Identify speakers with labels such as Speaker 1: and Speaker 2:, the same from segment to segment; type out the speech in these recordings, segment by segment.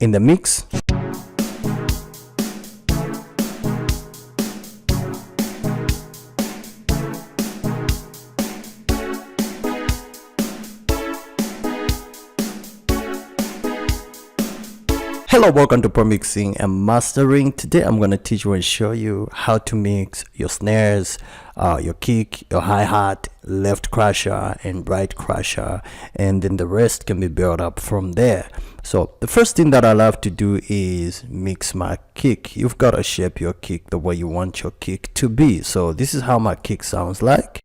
Speaker 1: in the mix. Hello, welcome to Pro Mixing and Mastering. Today I'm going to teach you and show you how to mix your snares, your kick, your hi-hat, left crusher and right crusher, and then the rest can be built up from there. So the first thing that I love to do is mix my kick. You've got to shape your kick the way you want your kick to be. So this is how my kick sounds like.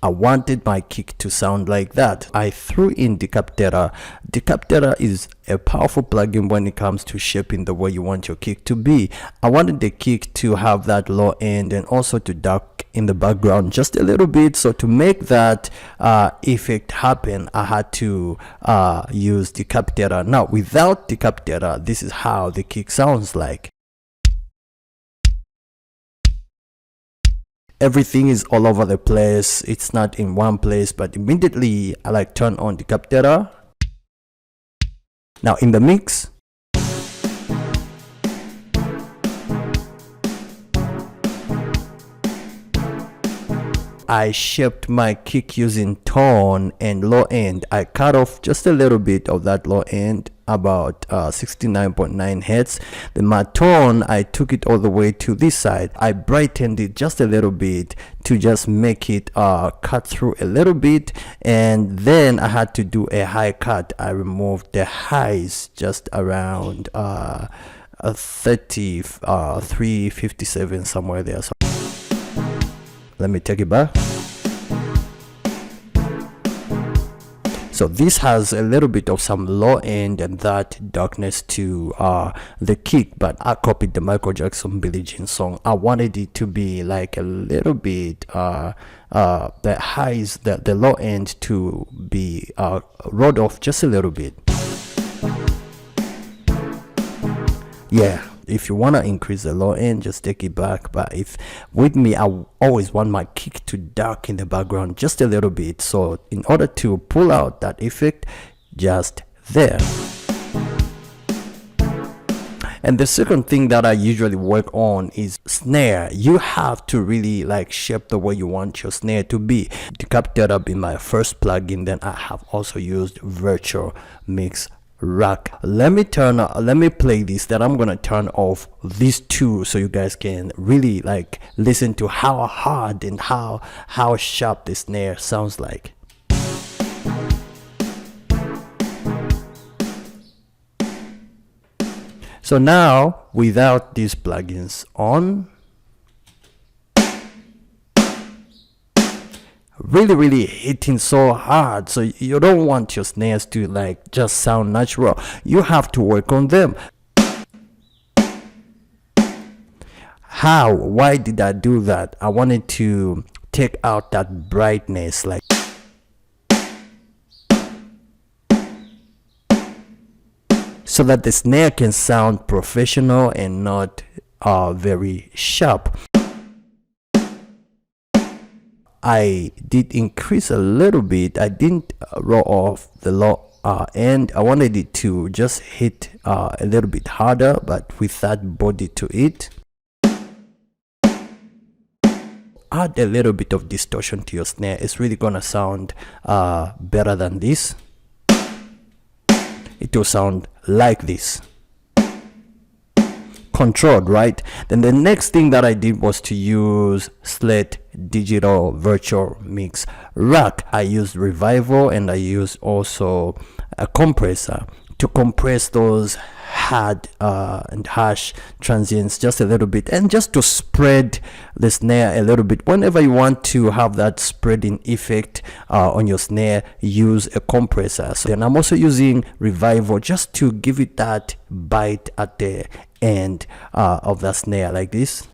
Speaker 1: I wanted my kick to sound like that. I threw in Decapitator. Decapitator is a powerful plugin when it comes to shaping the way you want your kick to be. I wanted the kick to have that low end and also to duck in the background just a little bit. So to make that effect happen, I had to use Decapitator. Now without Decapitator, this is how the kick sounds like. Everything is all over the place. It's not in one place, but immediately I like turn on the Decapitator. Now in the mix, I shaped my kick using tone and low end. I cut off just a little bit of that low end, about 69.9 hertz. Then my tone, I took it all the way to this side. I brightened it just a little bit to just make it cut through a little bit, and then I had to do a high cut. I removed the highs just around 357 somewhere there. So let me take it back. So this has a little bit of some low end and that darkness to the kick, but I copied the Michael Jackson Billie Jean song. I wanted it to be like a little bit the highs, the low end to be rolled off just a little bit. Yeah, if you want to increase the low end, just take it back. But if with me, I always want my kick to dark in the background just a little bit. So in order to pull out that effect, just there. And the second thing that I usually work on is snare. You have to really like shape the way you want your snare to be. Decapitator being my first plugin, then I have also used Virtual Mix Rack. Let me play this, that I'm gonna turn off these two so you guys can really like listen to how hard and how sharp the snare sounds like. So now without these plugins on, really hitting so hard, so you don't want your snares to like just sound natural. You have to work on them. Why did I do that? I wanted to take out that brightness, like so that the snare can sound professional and not very sharp. I did increase a little bit. I didn't roll off the low end. I wanted it to just hit a little bit harder, but with that body to it. Add a little bit of distortion to your snare. It's really gonna sound better than this. It will sound like this. Controlled, right? Then the next thing that I did was to use Slate Digital Virtual Mix Rack. I used Revival and I used also a compressor to compress those hard and harsh transients just a little bit, and just to spread the snare a little bit. Whenever you want to have that spreading effect on your snare, use a compressor. So then I'm also using Revival just to give it that bite at the end of the snare, like this.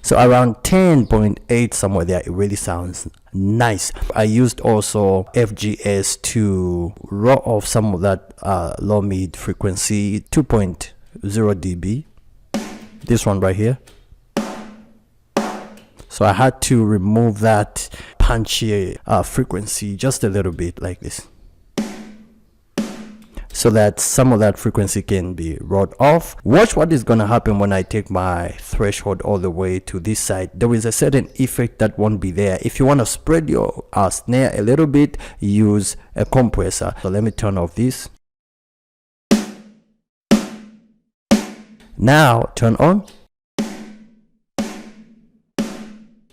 Speaker 1: So around 10.8 somewhere there, it really sounds nice. I used also FGS to roll off some of that low mid frequency, 2.0 dB, this one right here. So I had to remove that punchy frequency just a little bit like this, so that some of that frequency can be rolled off. Watch what is gonna happen when I take my threshold all the way to this side. There is a certain effect that won't be there. If you want to spread your snare a little bit, use a compressor. So let me turn off this. Now turn on.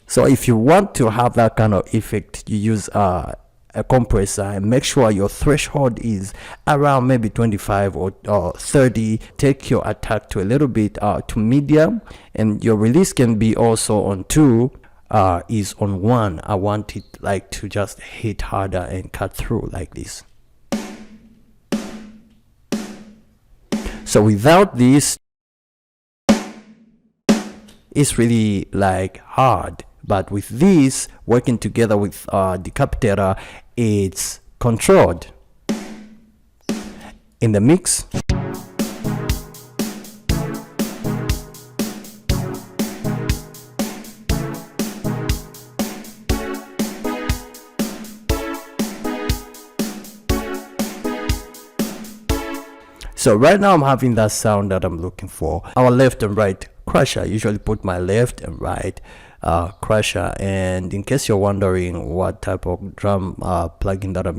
Speaker 1: So if you want to have that kind of effect, you use a compressor, and make sure your threshold is around maybe 25 or 30. Take your attack to a little bit to medium, and your release can be also on 2, is on 1. I want it like to just hit harder and cut through like this. So without this, it's really like hard. But with this, working together with Decapitator, it's controlled. In the mix, so right now I'm having that sound that I'm looking for. Our left and right crusher. I usually put my left and right crusher, and in case you're wondering what type of drum plugin that I'm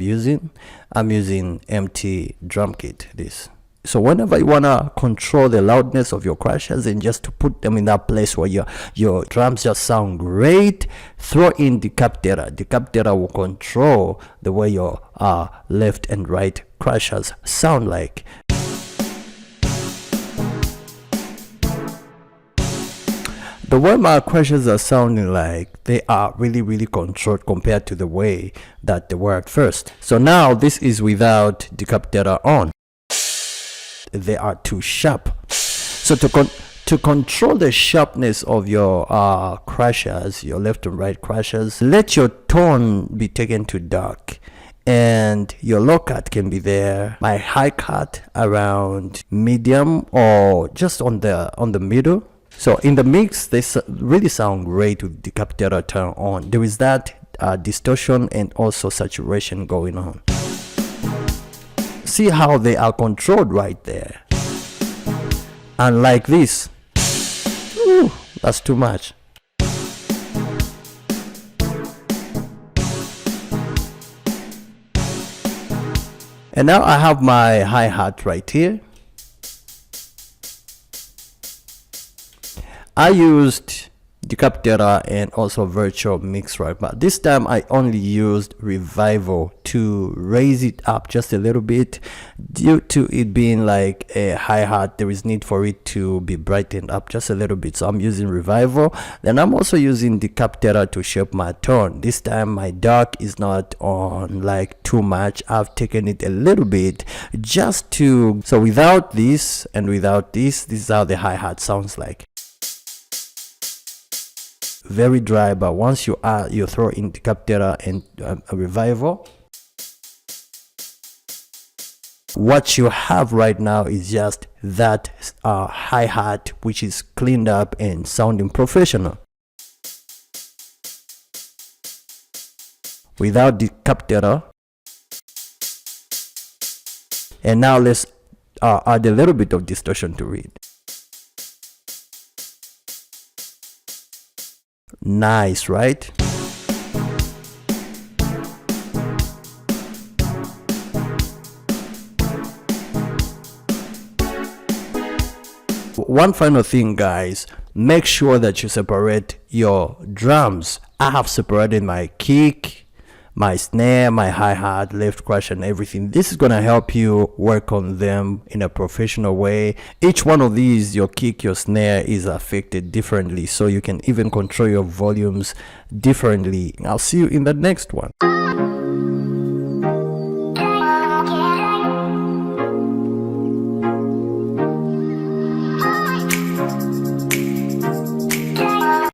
Speaker 1: using MT drum kit. This, so whenever you want to control the loudness of your crushers and just to put them in that place where your drums just sound great, throw in Decapitator. Decapitator will control the way your left and right crushers sound like. The way my crushers are sounding like, they are really controlled compared to the way that they were at first. So now this is without Decapitator on. They are too sharp. So to control the sharpness of your crushers, your left and right crushers, let your tone be taken to dark, and your low cut can be there. My high cut around medium or just on the middle. So in the mix, they really sound great with Decapitator turned on. There is that distortion and also saturation going on. See how they are controlled right there. And like this, ooh, that's too much. And now I have my hi-hat right here. I used Decapitator and also virtual mix, right? But this time I only used Revival to raise it up just a little bit. Due to it being like a hi-hat, there is need for it to be brightened up just a little bit. So I'm using Revival. Then I'm also using Decapitator to shape my tone. This time my dark is not on like too much. I've taken it a little bit just to, so without this and without this is how the hi-hat sounds like. Very dry, but once you throw in Decapitator and a Revival, what you have right now is just that hi-hat, which is cleaned up and sounding professional. Without Decapitator, and now let's add a little bit of distortion to it. Nice, right? One final thing, guys, make sure that you separate your drums. I have separated my kick, my snare, my hi-hat, left crush, and everything. This is gonna help you work on them in a professional way. Each one of these, your kick, your snare, is affected differently, so you can even control your volumes differently. I'll see you in the next one.